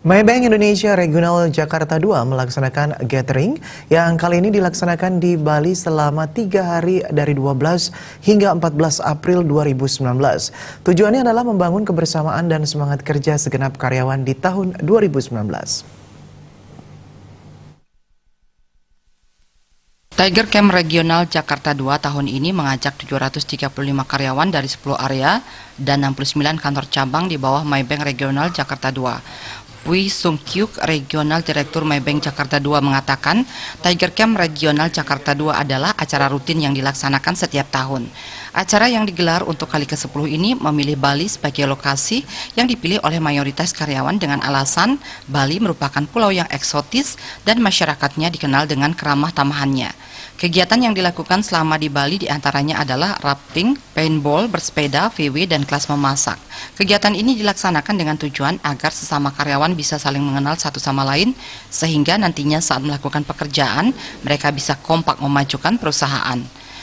Maybank Indonesia Regional Jakarta 2 melaksanakan gathering yang kali ini dilaksanakan di Bali selama 3 hari dari 12 hingga 14 April 2019. Tujuannya adalah membangun kebersamaan dan semangat kerja segenap karyawan di tahun 2019. Tiger Camp Regional Jakarta 2 tahun ini mengajak 735 karyawan dari 10 area dan 69 kantor cabang di bawah Maybank Regional Jakarta 2. Pui Sung Kyuk, Regional Direktur Maybank Jakarta 2 mengatakan, Tiger Camp Regional Jakarta 2 adalah acara rutin yang dilaksanakan setiap tahun. Acara yang digelar untuk kali ke-10 ini memilih Bali sebagai lokasi yang dipilih oleh mayoritas karyawan dengan alasan Bali merupakan pulau yang eksotis dan masyarakatnya dikenal dengan keramah tamahannya. Kegiatan yang dilakukan selama di Bali diantaranya adalah rafting, paintball, bersepeda, VW, dan kelas memasak. Kegiatan ini dilaksanakan dengan tujuan agar sesama karyawan bisa saling mengenal satu sama lain, sehingga nantinya saat melakukan pekerjaan, mereka bisa kompak memajukan perusahaan.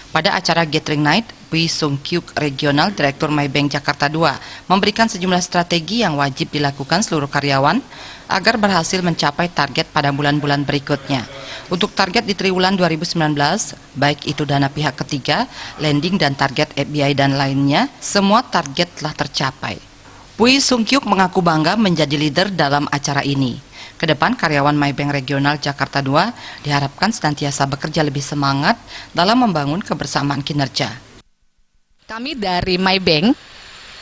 Pada acara Gathering Night, Pui Sung Kyuk, Regional Direktur Maybank Jakarta 2, memberikan sejumlah strategi yang wajib dilakukan seluruh karyawan agar berhasil mencapai target pada bulan-bulan berikutnya. Untuk target di triwulan 2019, baik itu dana pihak ketiga, lending dan target FBI dan lainnya, semua target telah tercapai. Pui Sung Kyuk mengaku bangga menjadi leader dalam acara ini. Kedepan karyawan Maybank Regional Jakarta 2 diharapkan senantiasa bekerja lebih semangat dalam membangun kebersamaan kinerja. Kami dari Maybank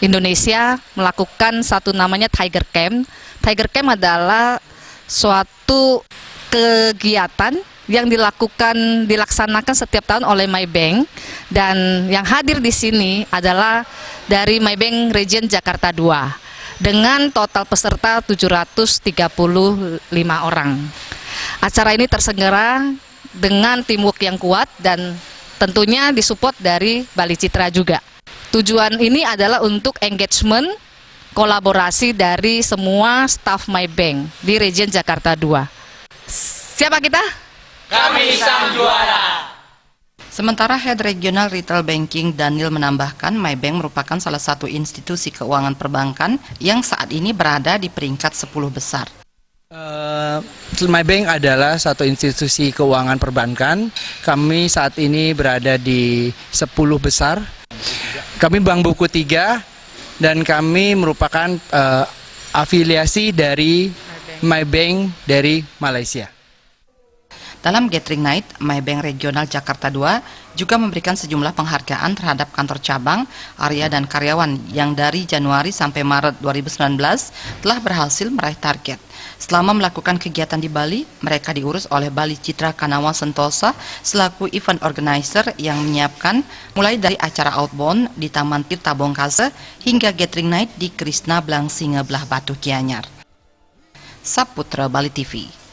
Indonesia melakukan satu namanya Tiger Camp. Tiger Camp adalah suatu kegiatan yang dilaksanakan setiap tahun oleh Maybank, dan yang hadir di sini adalah dari Maybank Region Jakarta 2 dengan total peserta 735 orang. Acara ini terselenggara dengan teamwork yang kuat dan tentunya disupport dari Bali Citra juga. Tujuan ini adalah untuk engagement, kolaborasi dari semua staf Maybank di Region Jakarta 2. Siapa kita? Kami sang juara! Sementara Head Regional Retail Banking Daniel menambahkan, Maybank merupakan salah satu institusi keuangan perbankan yang saat ini berada di peringkat 10 besar. Maybank adalah satu institusi keuangan perbankan. Kami saat ini berada di 10 besar. Kami Bank Buku 3 dan kami merupakan afiliasi dari Maybank dari Malaysia. Dalam Gathering Night, Maybank Regional Jakarta 2 juga memberikan sejumlah penghargaan terhadap kantor cabang, area dan karyawan yang dari Januari sampai Maret 2019 telah berhasil meraih target. Selama melakukan kegiatan di Bali, mereka diurus oleh Bali Citra Kanawa Sentosa selaku event organizer yang menyiapkan mulai dari acara outbound di Taman Tirta Bongkase hingga Gathering Night di Krishna Blangsinge Belah Batu Gianyar. Saputra Bali TV.